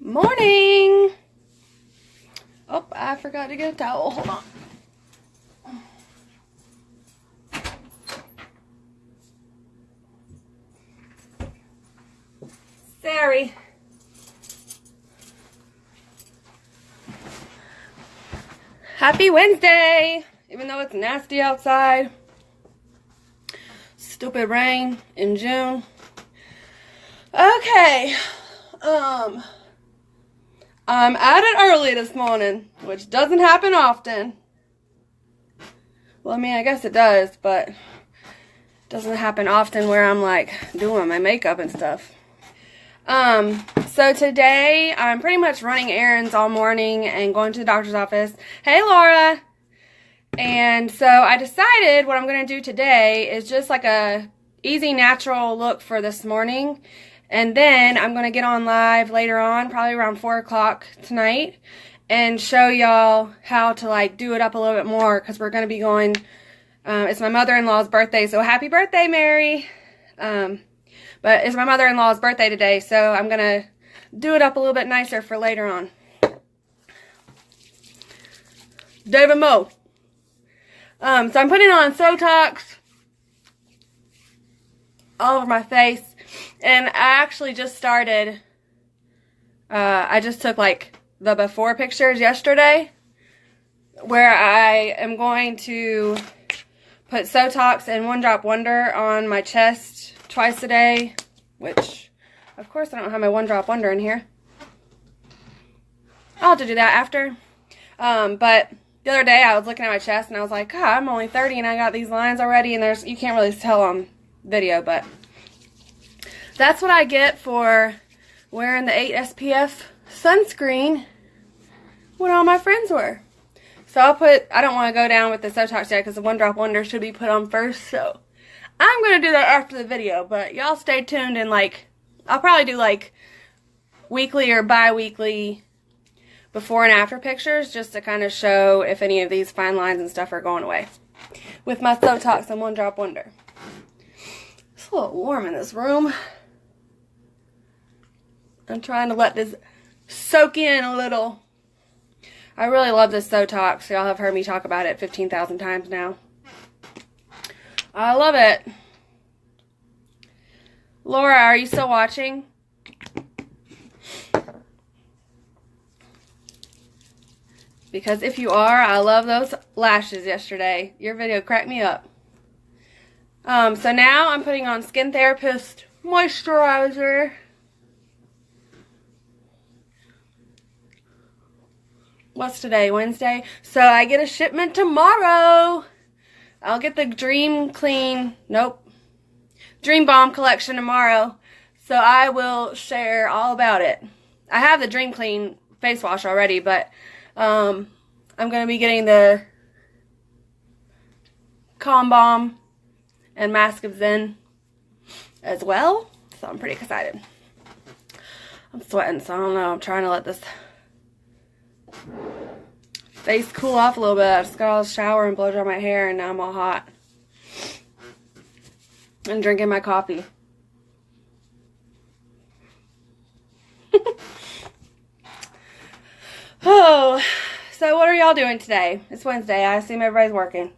Morning. Oh, I forgot to get a towel. Hold on. Sorry. Happy Wednesday, even though it's nasty outside. Stupid rain in June. Okay. I'm at it early this morning, which doesn't happen often. Well, I mean, I guess it does, but it doesn't happen often where I'm like doing my makeup and stuff. So today I'm pretty much running errands all morning and going to the doctor's office. Hey, Laura. And so I decided what I'm going to do today is just like a easy, natural look for this morning. And then I'm going to get on live later on, probably around 4 o'clock tonight, and show y'all how to like do it up a little bit more, because we're going to be going, it's my mother-in-law's birthday, so happy birthday, Mary. But it's my mother-in-law's birthday today, so I'm going to do it up a little bit nicer for later on. David Moe. So I'm putting on Sotox all over my face. And I actually just started, I just took like the before pictures yesterday, where I am going to put Sotox and One Drop Wonder on my chest twice a day, which, of course, I don't have my One Drop Wonder in here. I'll have to do that after. But the other day I was looking at my chest and I was like, God, I'm only 30 and I got these lines already, and you can't really tell on video, but that's what I get for wearing the 8 SPF sunscreen when all my friends wear. So I don't want to go down with the Sotox yet because the One Drop Wonder should be put on first. So I'm going to do that after the video. But y'all stay tuned, and like, I'll probably do like weekly or bi-weekly before and after pictures just to kind of show if any of these fine lines and stuff are going away with my Sotox and One Drop Wonder. It's a little warm in this room. I'm trying to let this soak in a little. I really love this Sotox. Y'all have heard me talk about it 15,000 times now. I love it. Laura, are you still watching? Because if you are, I love those lashes yesterday. Your video cracked me up. So now I'm putting on Skin Therapist Moisturizer. What's today? Wednesday? So I get a shipment tomorrow. I'll get the Dream Balm collection tomorrow. So I will share all about it. I have the Dream Clean face wash already, but I'm going to be getting the Calm Balm and Mask of Zen as well. So I'm pretty excited. I'm sweating, so I don't know. I'm trying to let this face cool off a little bit. I just got out of the shower and blow dry my hair, and now I'm all hot. And drinking my coffee. Oh, so what are y'all doing today? It's Wednesday. I assume everybody's working.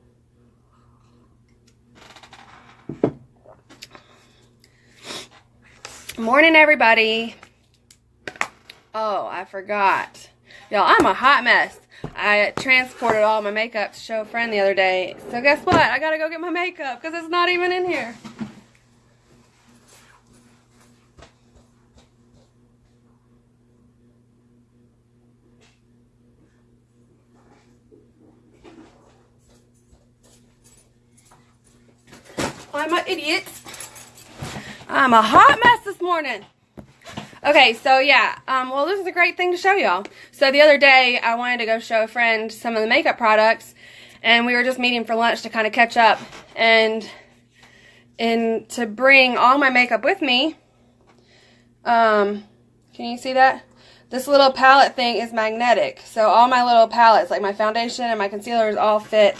Morning, everybody. Oh, I forgot. Y'all, I'm a hot mess. I transported all my makeup to show a friend the other day. So guess what? I gotta go get my makeup because it's not even in here. I'm an idiot. I'm a hot mess this morning. Okay, so yeah, well, this is a great thing to show y'all. So the other day, I wanted to go show a friend some of the makeup products, and we were just meeting for lunch to kind of catch up, and to bring all my makeup with me. Can you see that? This little palette thing is magnetic, so all my little palettes, like my foundation and my concealers, all fit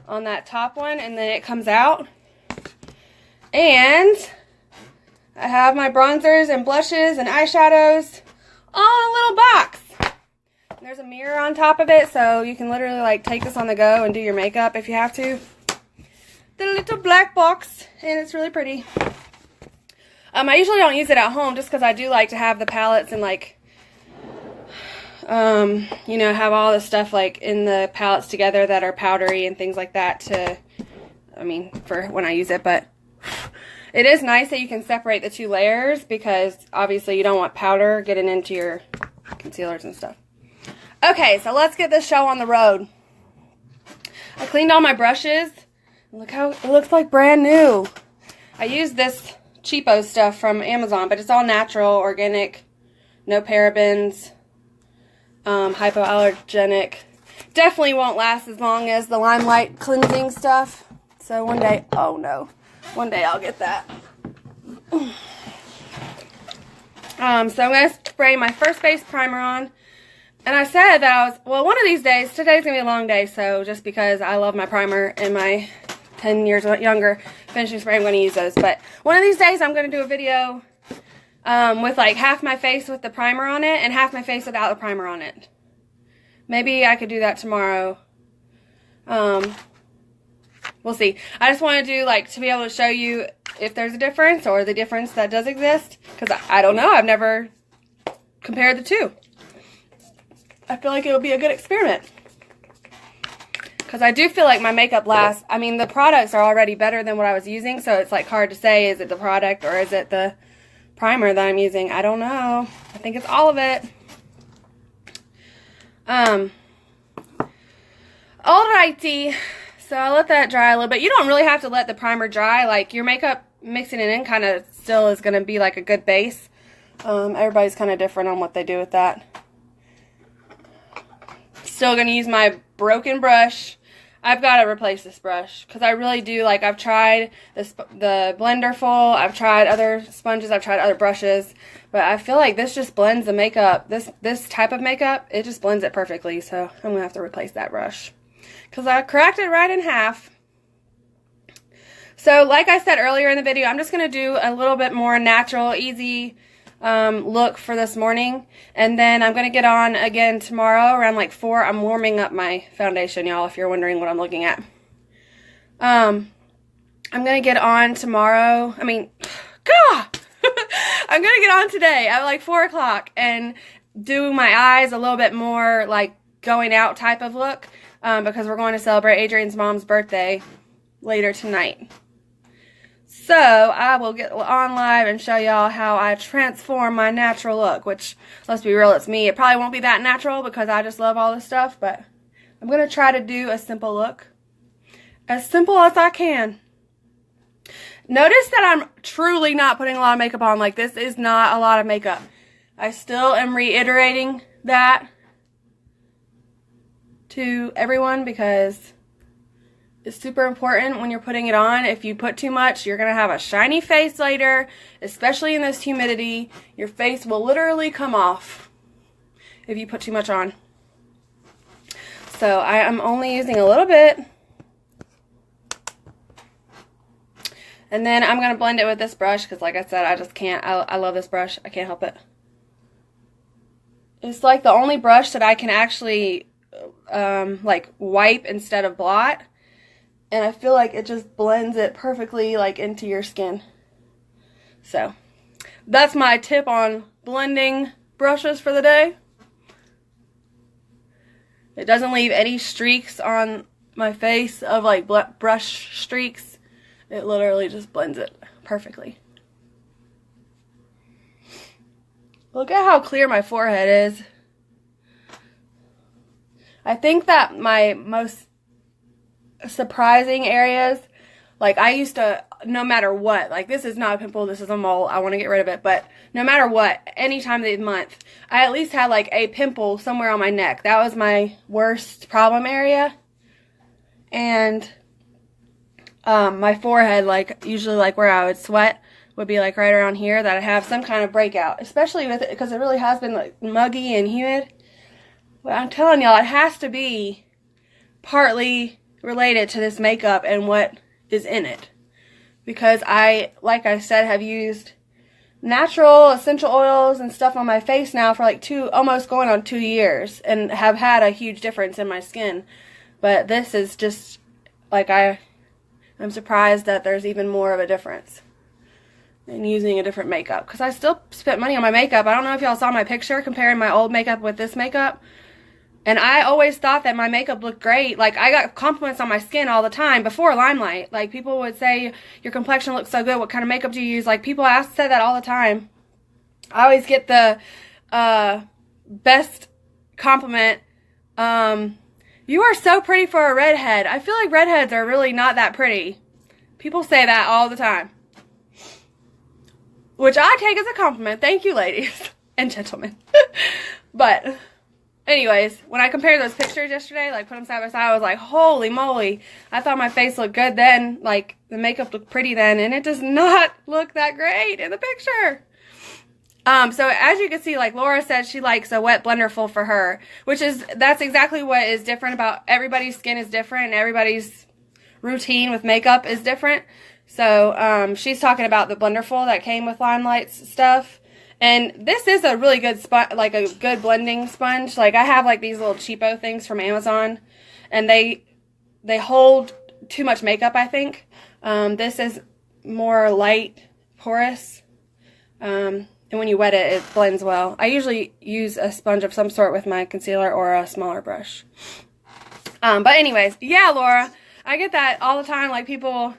on that top one, and then it comes out. And I have my bronzers and blushes and eyeshadows all in a little box. And there's a mirror on top of it, so you can literally like take this on the go and do your makeup if you have to. The little black box, and it's really pretty. I usually don't use it at home just because I do like to have the palettes and like, you know, have all the stuff like in the palettes together that are powdery and things like that to, I mean, for when I use it. But it is nice that you can separate the two layers because obviously you don't want powder getting into your concealers and stuff. Okay, so let's get this show on the road. I cleaned all my brushes. Look how it looks like brand new. I used this cheapo stuff from Amazon, but it's all natural, organic, no parabens, hypoallergenic. Definitely won't last as long as the LimeLight cleansing stuff. So one day, oh no, one day I'll get that. So I'm going to spray my first base primer on. And I said that I was, well, one of these days, today's going to be a long day, so just because I love my primer and my 10 years younger finishing spray, I'm going to use those. But one of these days, I'm going to do a video with like half my face with the primer on it and half my face without the primer on it. Maybe I could do that tomorrow. We'll see. I just want to do like to be able to show you if there's a difference or the difference that does exist. Because I don't know. I've never compared the two. I feel like it'll be a good experiment. Because I do feel like my makeup lasts. I mean, the products are already better than what I was using, so it's like hard to say, is it the product or is it the primer that I'm using? I don't know. I think it's all of it. Alrighty. So I'll let that dry a little bit. You don't really have to let the primer dry. Like, your makeup, mixing it in kind of still is going to be like a good base. Everybody's kind of different on what they do with that. Still going to use my broken brush. I've got to replace this brush because I really do, like, I've tried the blender full, I've tried other sponges, I've tried other brushes, but I feel like this just blends the makeup, this type of makeup, it just blends it perfectly, so I'm going to have to replace that brush because I cracked it right in half. So, like I said earlier in the video, I'm just going to do a little bit more natural, easy look for this morning, and then I'm going to get on again tomorrow around like 4. I'm warming up my foundation, y'all, if you're wondering what I'm looking at. I'm going to get on tomorrow, I'm going to get on today at like 4 o'clock and do my eyes a little bit more like going out type of look, because we're going to celebrate Adrian's mom's birthday later tonight. So, I will get on live and show y'all how I transform my natural look, which, let's be real, it's me. It probably won't be that natural because I just love all this stuff, but I'm going to try to do a simple look. As simple as I can. Notice that I'm truly not putting a lot of makeup on. Like, this is not a lot of makeup. I still am reiterating that to everyone because it's super important when you're putting it on. If you put too much, you're going to have a shiny face later, especially in this humidity. Your face will literally come off if you put too much on. So I am only using a little bit. And then I'm going to blend it with this brush because, like I said, I just can't. I love this brush. I can't help it. It's like the only brush that I can actually like wipe instead of blot. And I feel like it just blends it perfectly like into your skin. So, that's my tip on blending brushes for the day. It doesn't leave any streaks on my face of like brush streaks. It literally just blends it perfectly. Look at how clear my forehead is. I think that my most surprising areas, like I used to, no matter what, like this is not a pimple, this is a mole, I want to get rid of it, but no matter what, any time of the month, I at least had like a pimple somewhere on my neck. That was my worst problem area. And my forehead, like usually like where I would sweat, would be like right around here, that I have some kind of breakout, especially with it because it really has been like muggy and humid. But I'm telling y'all, it has to be partly related to this makeup and what is in it, because I, like I said, have used natural essential oils and stuff on my face now for like almost going on 2 years, and have had a huge difference in my skin. But this is just like, I'm surprised that there's even more of a difference in using a different makeup, because I still spent money on my makeup. I don't know if y'all saw my picture comparing my old makeup with this makeup, and I always thought that my makeup looked great. Like, I got compliments on my skin all the time before LimeLight. Like, people would say, your complexion looks so good, what kind of makeup do you use? Like, people said that all the time. I always get the best compliment, you are so pretty for a redhead. I feel like redheads are really not that pretty. People say that all the time, which I take as a compliment. Thank you, ladies and gentlemen. But anyways, when I compared those pictures yesterday, like put them side by side, I was like, holy moly. I thought my face looked good then, like the makeup looked pretty then, and it does not look that great in the picture. So as you can see, like Laura said, she likes a wet blenderful for her, that's exactly what is different about everybody's skin is different, and everybody's routine with makeup is different. So, she's talking about the blenderful that came with LimeLight's stuff. And this is a really good like a good blending sponge. Like, I have like these little cheapo things from Amazon, and they hold too much makeup, I think. This is more light, porous. And when you wet it, it blends well. I usually use a sponge of some sort with my concealer or a smaller brush. But anyways, yeah, Laura, I get that all the time. Like, people,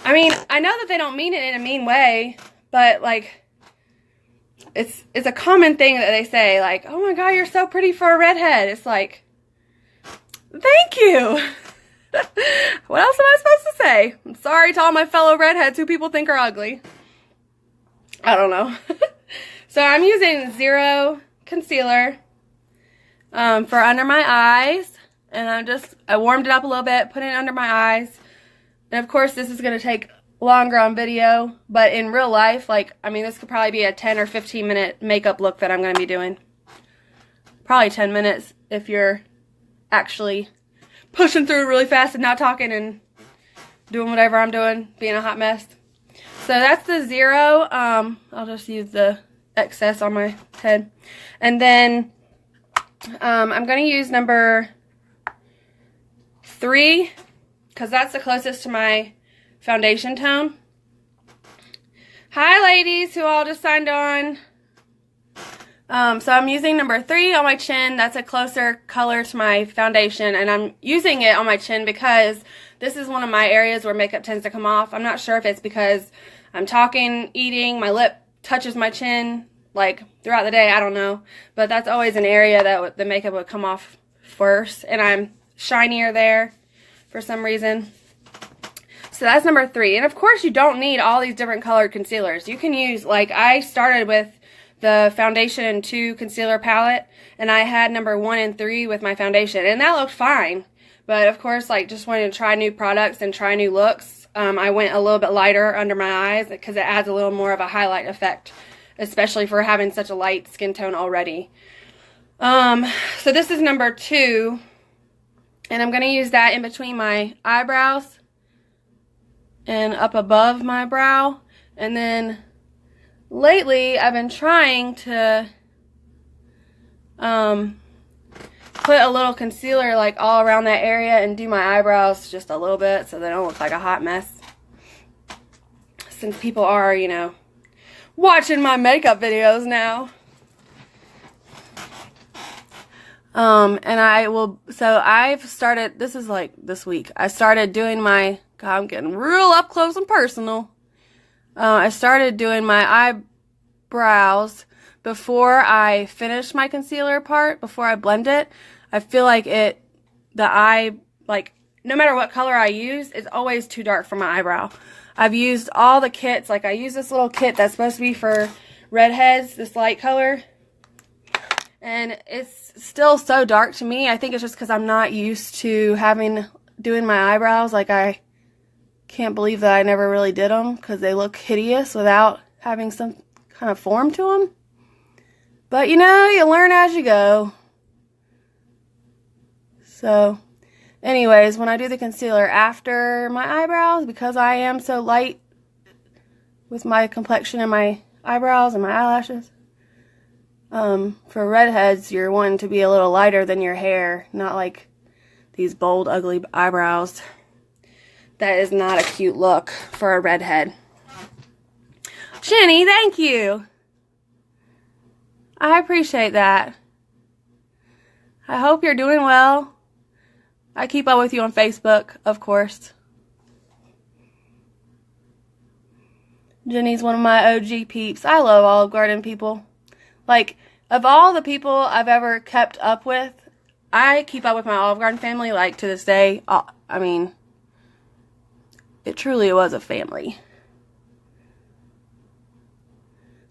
I mean, I know that they don't mean it in a mean way, but like, it's a common thing that they say, like, oh my God, you're so pretty for a redhead. It's like, thank you. What else am I supposed to say? I'm sorry to all my fellow redheads who people think are ugly. I don't know. So I'm using Zero concealer for under my eyes, and I warmed it up a little bit, put it under my eyes. And of course, this is going to take longer on video, but in real life, like, I mean, this could probably be a 10 or 15 minute makeup look that I'm going to be doing. Probably 10 minutes if you're actually pushing through really fast and not talking and doing whatever I'm doing, being a hot mess. So that's the Zero. I'll just use the excess on my head. And then I'm going to use number 3, because that's the closest to my foundation tone. Hi, ladies who all just signed on. So I'm using number 3 on my chin. That's a closer color to my foundation, and I'm using it on my chin because this is one of my areas where makeup tends to come off. I'm not sure if it's because I'm talking, eating, my lip touches my chin, like, throughout the day, I don't know. But that's always an area that the makeup would come off first, and I'm shinier there for some reason. So that's number 3. And of course, you don't need all these different colored concealers. You can use, like, I started with the Foundation 2 concealer palette, and I had number 1 and 3 with my foundation, and that looked fine. But of course, like, just wanting to try new products and try new looks, I went a little bit lighter under my eyes because it adds a little more of a highlight effect, especially for having such a light skin tone already. So this is number 2, and I'm going to use that in between my eyebrows and up above my brow. And then lately, I've been trying to put a little concealer like all around that area and do my eyebrows just a little bit so they don't look like a hot mess. Since people are, you know, watching my makeup videos now. And I will, so I've started, this is like this week, I started doing my, God, I'm getting real up close and personal. I started doing my eyebrows before I finish my concealer part, before I blend it. I feel like the eye, like, no matter what color I use, it's always too dark for my eyebrow. I've used all the kits, like I use this little kit that's supposed to be for redheads, this light color, and it's still so dark to me. I think it's just because I'm not used to doing my eyebrows. Like, I can't believe that I never really did them because they look hideous without having some kind of form to them. But, you know, you learn as you go. So, anyways, when I do the concealer after my eyebrows, because I am so light with my complexion and my eyebrows and my eyelashes. For redheads, you're wanting to be a little lighter than your hair, not like these bold, ugly eyebrows. That is not a cute look for a redhead. Jenny, thank you. I appreciate that. I hope you're doing well. I keep up with you on Facebook, of course. Jenny's one of my OG peeps. I love Olive Garden people. Like, of all the people I've ever kept up with, I keep up with my Olive Garden family, like, to this day. I mean, it truly was a family.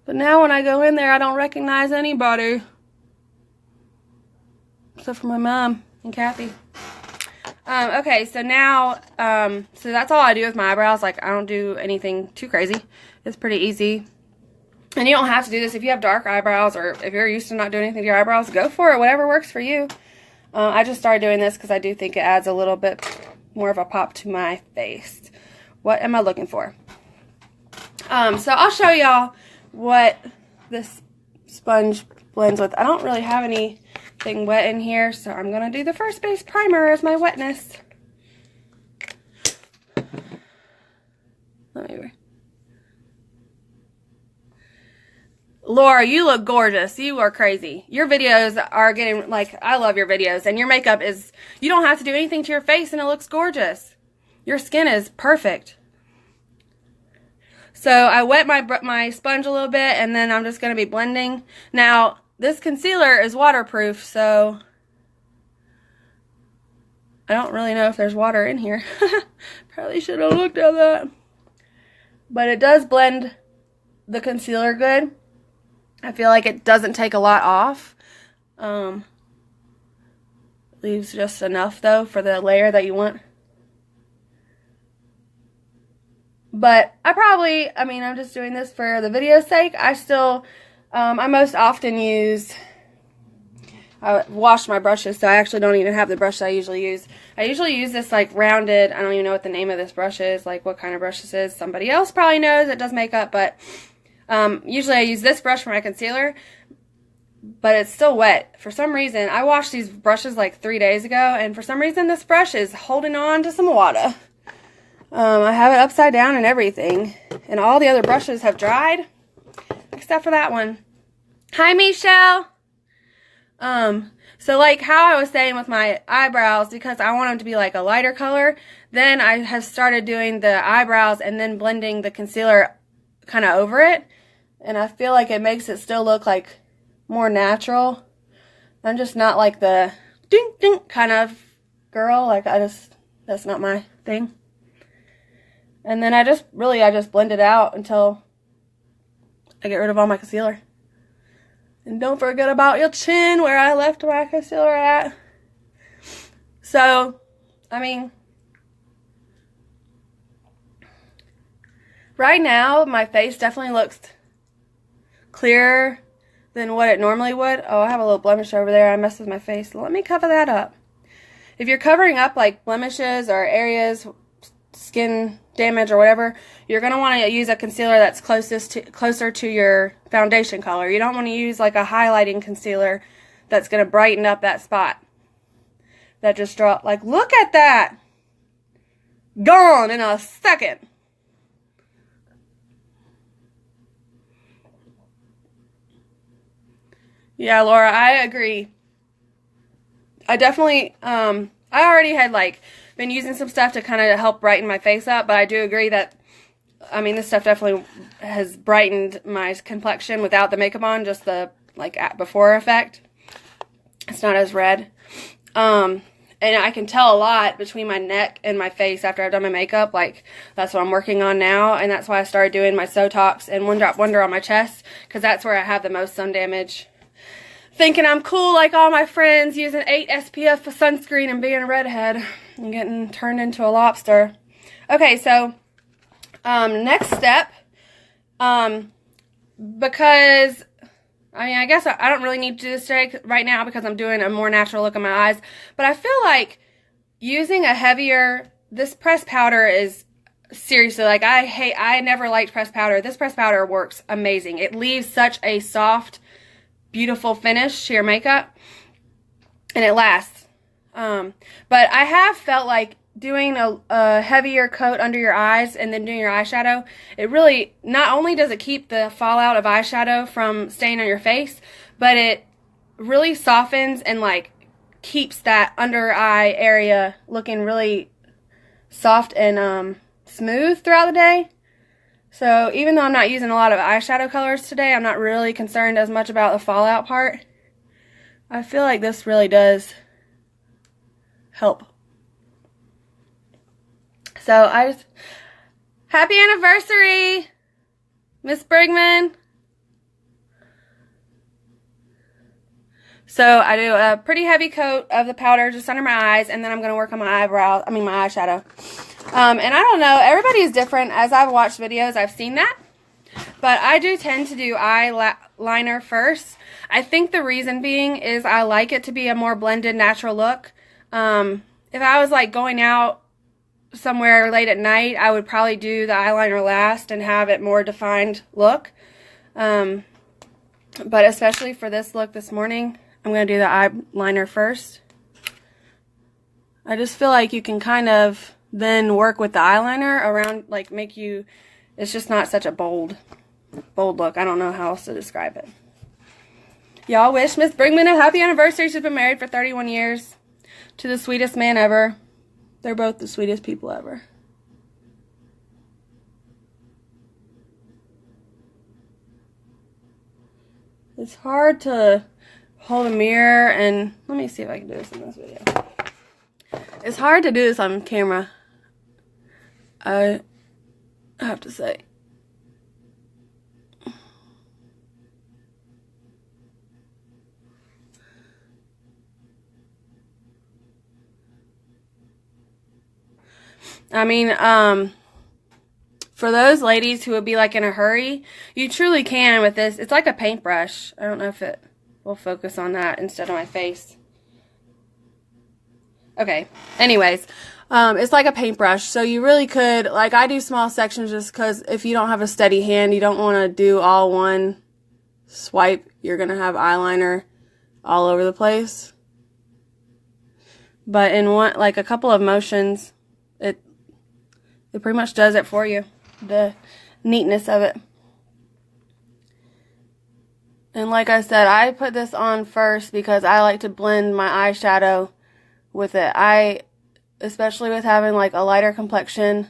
But now when I go in there, I don't recognize anybody. Except for my mom and Kathy. Okay, so now, so that's all I do with my eyebrows. Like, I don't do anything too crazy. It's pretty easy. And you don't have to do this if you have dark eyebrows or if you're used to not doing anything to your eyebrows. Go for it, whatever works for you. I just started doing this because I do think it adds a little bit more of a pop to my face. What am I looking for? So I'll show y'all what this sponge blends with. I don't really have anything wet in here, so I'm going to do the First Base Primer as my wetness. Let me... Laura, you look gorgeous. You are crazy. Your videos are getting, like, I love your videos. And your makeup is, you don't have to do anything to your face and it looks gorgeous. Your skin is perfect. So I wet my sponge a little bit and then I'm just going to be blending. Now, this concealer is waterproof, so I don't really know if there's water in here. Probably should have looked at that. But it does blend the concealer good. I feel like it doesn't take a lot off. Leaves just enough, though, for the layer that you want. But I'm just doing this for the video's sake. I most often I wash my brushes, so I actually don't even have the brush that I usually use. I usually use this, like, rounded, I don't even know what the name of this brush is, like, what kind of brush this is. Somebody else probably knows that does makeup, but... usually I use this brush for my concealer, but it's still wet. For some reason, I washed these brushes like 3 days ago, and for some reason this brush is holding on to some water. I have it upside down and everything, and all the other brushes have dried, except for that one. Hi, Michelle! So like how I was saying with my eyebrows, because I want them to be like a lighter color, then I have started doing the eyebrows and then blending the concealer kind of over it. And I feel like it makes it still look like more natural. I'm just not like the ding ding kind of girl. Like that's not my thing. And then I just blend it out until I get rid of all my concealer. And don't forget about your chin where I left my concealer at. So, I mean, right now my face definitely looks clearer than what it normally would. Oh, I have a little blemish over there. I messed with my face. Let me cover that up. If you're covering up like blemishes or areas, skin damage or whatever, you're going to want to use a concealer that's closer to your foundation color. You don't want to use like a highlighting concealer that's going to brighten up that spot. That just dropped. Like, look at that! Gone in a second. Yeah, Laura, I agree. I definitely, I already had like been using some stuff to kind of help brighten my face up, but I do agree that, I mean, this stuff definitely has brightened my complexion without the makeup on, just the like before effect. It's not as red. And I can tell a lot between my neck and my face after I've done my makeup. Like, that's what I'm working on now, and that's why I started doing my Sotox and One Drop Wonder on my chest, because that's where I have the most sun damage. Thinking I'm cool like all my friends, using 8 SPF for sunscreen and being a redhead and getting turned into a lobster. Okay, so next step, because I mean, I guess I don't really need to do this today right now because I'm doing a more natural look in my eyes, but I feel like using a heavier, this pressed powder is seriously, like, I never liked pressed powder. This pressed powder works amazing. It leaves such a soft, beautiful finish to your makeup, and it lasts. But I have felt like doing a heavier coat under your eyes and then doing your eyeshadow, it really, not only does it keep the fallout of eyeshadow from staying on your face, but it really softens and like keeps that under eye area looking really soft and smooth throughout the day. So even though I'm not using a lot of eyeshadow colors today, I'm not really concerned as much about the fallout part. I feel like this really does help. So happy anniversary, Miss Brigman. So I do a pretty heavy coat of the powder just under my eyes, and then I'm going to work on my my eyeshadow. And I don't know, everybody is different. As I've watched videos, I've seen that. But I do tend to do eyeliner first. I think the reason being is I like it to be a more blended, natural look. If I was like going out somewhere late at night, I would probably do the eyeliner last and have it more defined look. But especially for this look this morning, I'm going to do the eyeliner first. I just feel like you can kind of then work with the eyeliner around, like it's just not such a bold look. I don't know how else to describe it. Y'all wish Miss Brigman a happy anniversary. She's been married for 31 years to the sweetest man ever. They're both the sweetest people ever. It's hard to hold a mirror and, let me see if I can do this in this video. It's hard to do this on camera, I have to say. I mean, for those ladies who would be like in a hurry, you truly can with this. It's like a paintbrush. I don't know if it will focus on that instead of my face. Okay, anyways, it's like a paintbrush. So you really could, like, I do small sections just because if you don't have a steady hand, you don't want to do all one swipe. You're going to have eyeliner all over the place. But in a couple of motions, it pretty much does it for you, the neatness of it. And like I said, I put this on first because I like to blend my eyeshadow with it. Especially with having like a lighter complexion,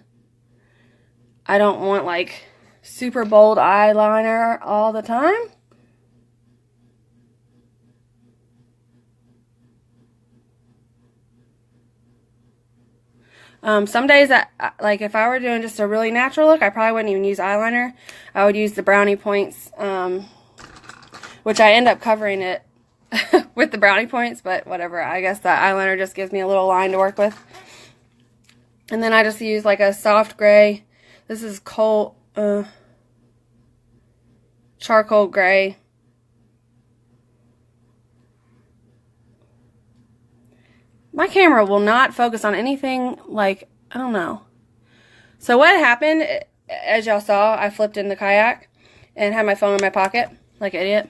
I don't want like super bold eyeliner all the time. Some days, like if I were doing just a really natural look, I probably wouldn't even use eyeliner. I would use the brownie points, which I end up covering it with the brownie points, but whatever. I guess that eyeliner just gives me a little line to work with. And then I just use like a soft gray. This is charcoal gray. My camera will not focus on anything, like, I don't know. So what happened, as y'all saw, I flipped in the kayak and had my phone in my pocket, like an idiot.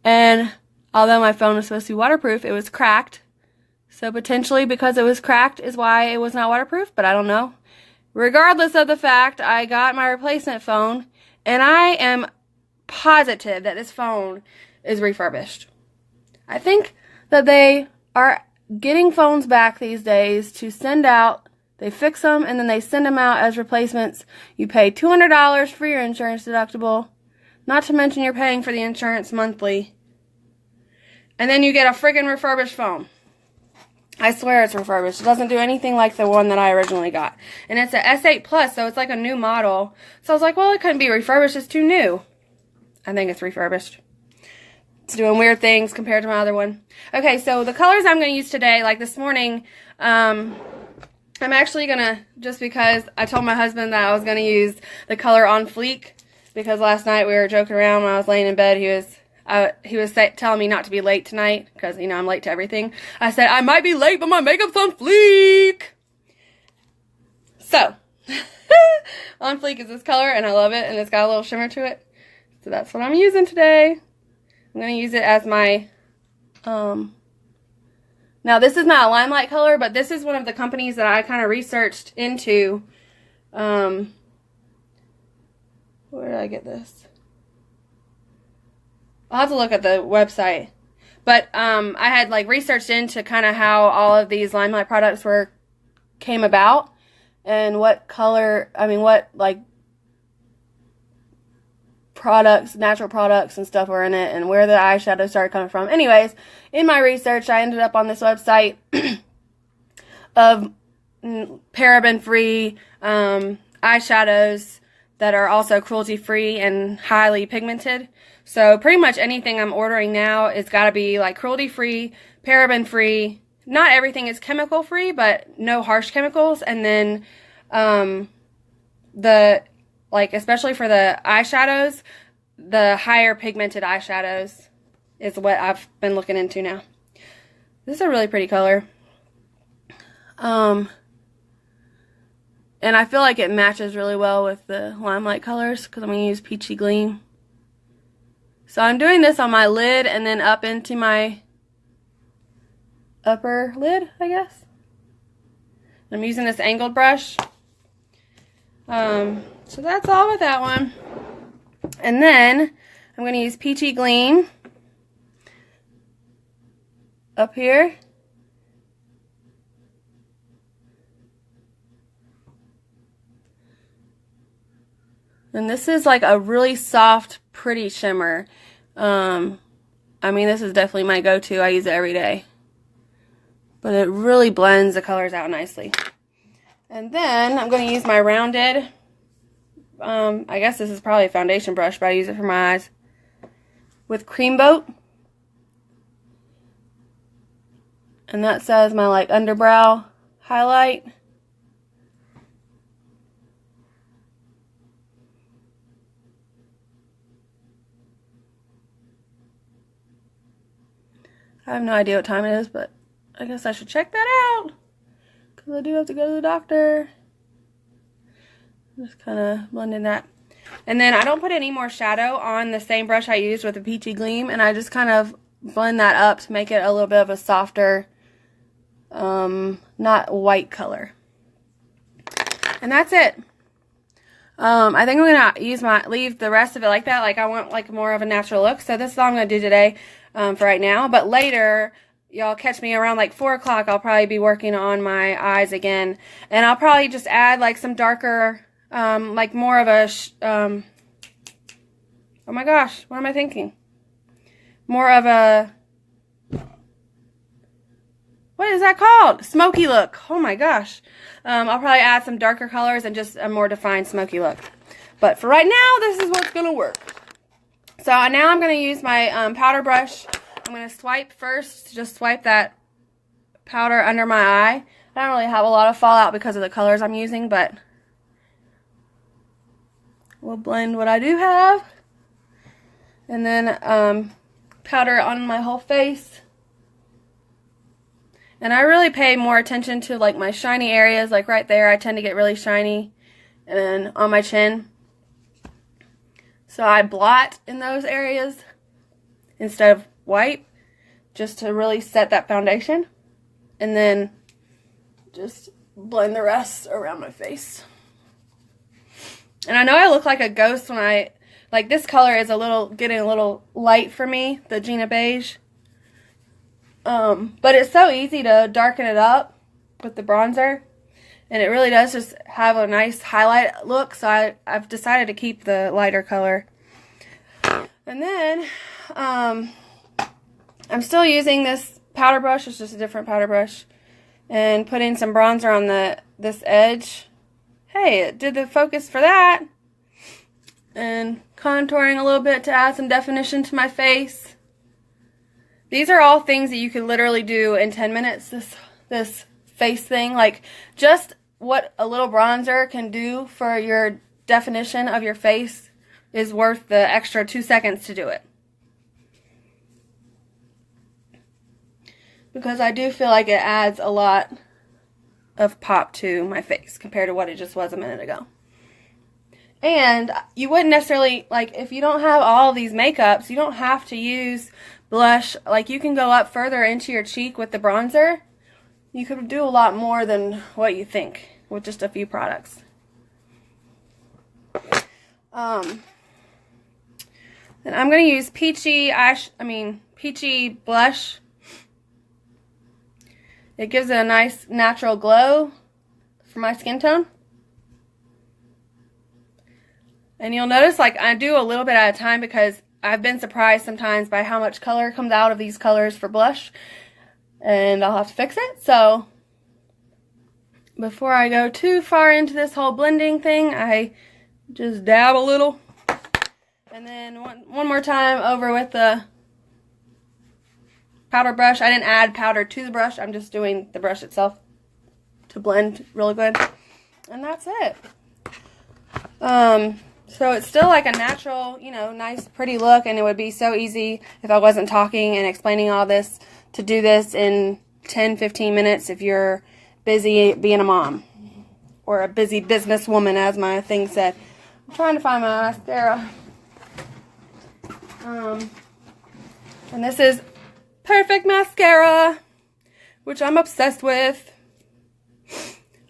And although my phone was supposed to be waterproof, it was cracked. So potentially because it was cracked is why it was not waterproof, but I don't know. Regardless of the fact, I got my replacement phone, and I am positive that this phone is refurbished. I think that they are getting phones back these days to send out. They fix them and then they send them out as replacements. You pay $200 for your insurance deductible, not to mention you're paying for the insurance monthly, and then you get a friggin' refurbished phone. I swear it's refurbished. It doesn't do anything like the one that I originally got. And it's an S8 Plus, so it's like a new model. So I was like, well, it couldn't be refurbished. It's too new. I think it's refurbished. It's doing weird things compared to my other one. Okay, so the colors I'm going to use today, like this morning, I'm actually going to, just because I told my husband that I was going to use the color On Fleek, because last night we were joking around when I was laying in bed. He was telling me not to be late tonight, because, you know, I'm late to everything. I said, I might be late, but my makeup's on fleek. So, On Fleek is this color, and I love it, and it's got a little shimmer to it. So that's what I'm using today. I'm going to use it as my, now this is not a LimeLight color, but this is one of the companies that I kind of researched into. Where did I get this? I'll have to look at the website. But I had like researched into kind of how all of these LimeLight products came about, and what color, what like products, natural products and stuff were in it, and where the eyeshadow started coming from. Anyways, in my research, I ended up on this website of paraben-free eyeshadows that are also cruelty-free and highly pigmented. So pretty much anything I'm ordering now is got to be like cruelty-free, paraben-free. Not everything is chemical-free, but no harsh chemicals. And then especially for the eyeshadows, the higher pigmented eyeshadows is what I've been looking into now. This is a really pretty color. And I feel like it matches really well with the LimeLight colors because I'm going to use Peachy Gleam. So I'm doing this on my lid and then up into my upper lid, I guess. I'm using this angled brush. So that's all with that one. And then I'm going to use Peachy Gleam up here. And this is like a really soft, pretty shimmer. This is definitely my go-to. I use it every day. But it really blends the colors out nicely. And then I'm going to use my rounded, I guess this is probably a foundation brush, but I use it for my eyes, with Cream Boat. And that says my like underbrow highlight. I have no idea what time it is, but I guess I should check that out, because I do have to go to the doctor. Just kind of blending that. And then I don't put any more shadow on the same brush I used with the Peachy Gleam, and I just kind of blend that up to make it a little bit of a softer, not white color. And that's it. I think I'm going to leave the rest of it like that. Like I want like more of a natural look. So this is all I'm going to do today for right now. But later, y'all catch me around like 4 o'clock. I'll probably be working on my eyes again. And I'll probably just add like some darker, like more of a, oh my gosh, what am I thinking? More of a, what is that called? Smoky look. Oh my gosh. I'll probably add some darker colors and just a more defined smoky look. But for right now, this is what's going to work. So now I'm going to use my powder brush. I'm going to swipe first, just swipe that powder under my eye. I don't really have a lot of fallout because of the colors I'm using, but we'll blend what I do have. And then powder on my whole face. And I really pay more attention to like my shiny areas, like right there. I tend to get really shiny, and then on my chin. So I blot in those areas instead of wipe, just to really set that foundation. And then just blend the rest around my face. And I know I look like a ghost when like this color is getting a little light for me, the Gina Beige. But it's so easy to darken it up with the bronzer, and it really does just have a nice highlight look, so I've decided to keep the lighter color. And then I'm still using this powder brush. It's just a different powder brush, and putting some bronzer on this edge. Hey, it did the focus for that. And contouring a little bit to add some definition to my face. These are all things that you can literally do in 10 minutes, this face thing. Like, just what a little bronzer can do for your definition of your face is worth the extra 2 seconds to do it. Because I do feel like it adds a lot of pop to my face compared to what it just was a minute ago. And you wouldn't necessarily, like, if you don't have all of these makeups, you don't have to use blush. Like, you can go up further into your cheek with the bronzer. You could do a lot more than what you think with just a few products. And I'm going to use peachy blush. It gives it a nice natural glow for my skin tone. And you'll notice, like, I do a little bit at a time because I've been surprised sometimes by how much color comes out of these colors for blush. And I'll have to fix it. So, before I go too far into this whole blending thing, I just dab a little. And then one more time over with the powder brush. I didn't add powder to the brush. I'm just doing the brush itself to blend really good. And that's it. So it's still like a natural, you know, nice, pretty look. And it would be so easy if I wasn't talking and explaining all this to do this in 10-15 minutes if you're busy being a mom. Or a busy businesswoman, as my thing said. I'm trying to find my mascara. And this is Perfect Mascara, which I'm obsessed with.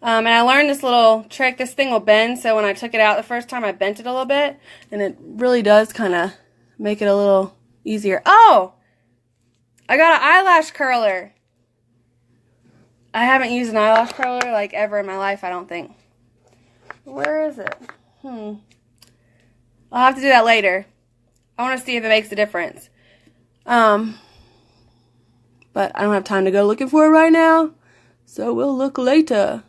And I learned this little trick. This thing will bend, so when I took it out the first time, I bent it a little bit, and it really does kind of make it a little easier. Oh! I got an eyelash curler. I haven't used an eyelash curler, like, ever in my life, I don't think. Where is it? I'll have to do that later. I want to see if it makes a difference. But I don't have time to go looking for it right now, so we'll look later.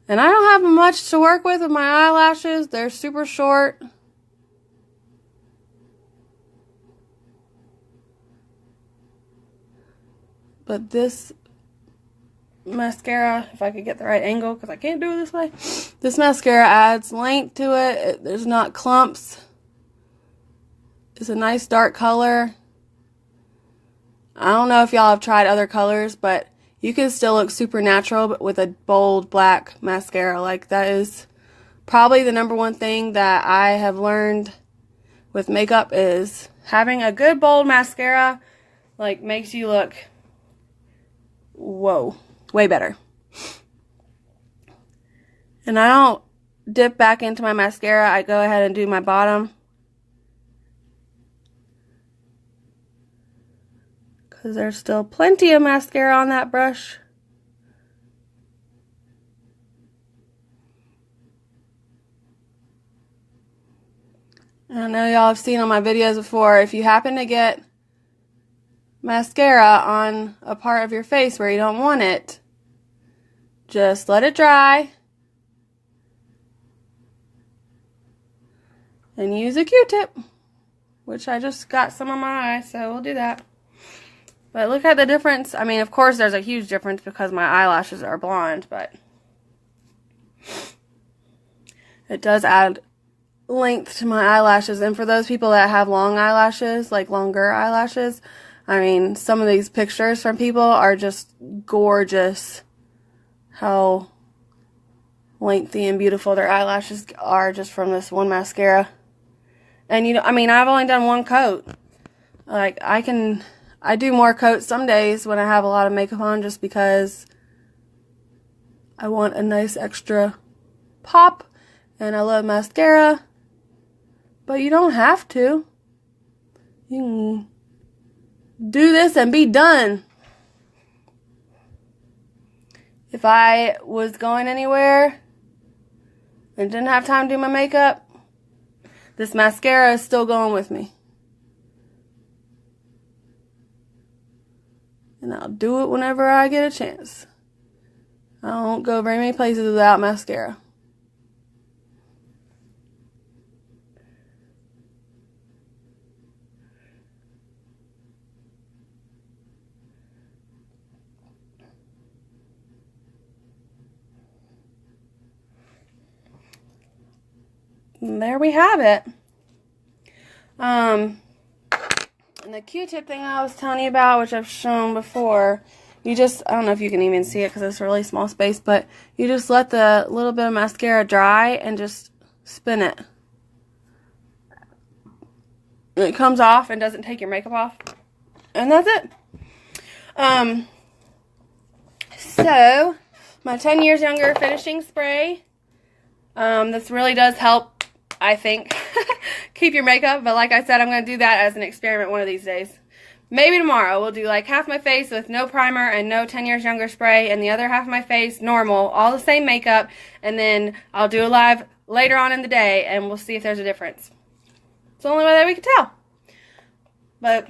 And I don't have much to work with my eyelashes. They're super short. But this mascara, if I could get the right angle, because I can't do it this way. This mascara adds length to it. There's not clumps. It's a nice dark color. I don't know if y'all have tried other colors, but you can still look super natural with a bold black mascara. Like, that is probably the #1 thing that I have learned with makeup is having a good bold mascara, like, makes you look, whoa, way better. And I don't dip back into my mascara. I go ahead and do my bottom. Because there's still plenty of mascara on that brush. And I know y'all have seen on my videos before, if you happen to get mascara on a part of your face where you don't want it, just let it dry and use a Q-tip, which I just got some on my eye, so we'll do that. But look at the difference. I mean, of course, there's a huge difference because my eyelashes are blonde, but it does add length to my eyelashes. And for those people that have long eyelashes, like longer eyelashes, I mean, some of these pictures from people are just gorgeous. How lengthy and beautiful their eyelashes are just from this one mascara. And, you know, I mean, I've only done one coat. Like, I do more coats some days when I have a lot of makeup on just because I want a nice extra pop and I love mascara. But you don't have to. You can do this and be done. If I was going anywhere and didn't have time to do my makeup, this mascara is still going with me. And I'll do it whenever I get a chance. I don't go very many places without mascara. And there we have it. And the Q-tip thing I was telling you about, which I've shown before, you just, I don't know if you can even see it because it's a really small space, but you just let the little bit of mascara dry and just spin it. And it comes off and doesn't take your makeup off. And that's it. So, my 10 years younger finishing spray. This really does help, I think, keep your makeup. But like I said, I'm going to do that as an experiment one of these days. Maybe tomorrow we'll do like half my face with no primer and no 10 years younger spray, and the other half of my face normal, all the same makeup, and then I'll do a live later on in the day and we'll see if there's a difference. It's the only way that we can tell. But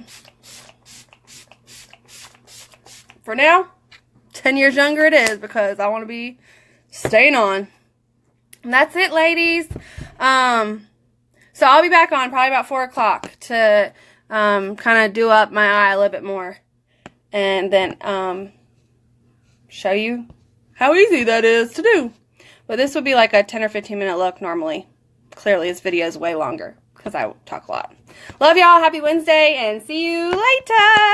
for now, 10 years younger it is because I want to be staying on. And that's it, ladies. So I'll be back on probably about 4 o'clock to kind of do up my eye a little bit more, and then show you how easy that is to do. But this would be like a 10 or 15 minute look normally. Clearly this video is way longer because I talk a lot. Love y'all. Happy Wednesday and see you later.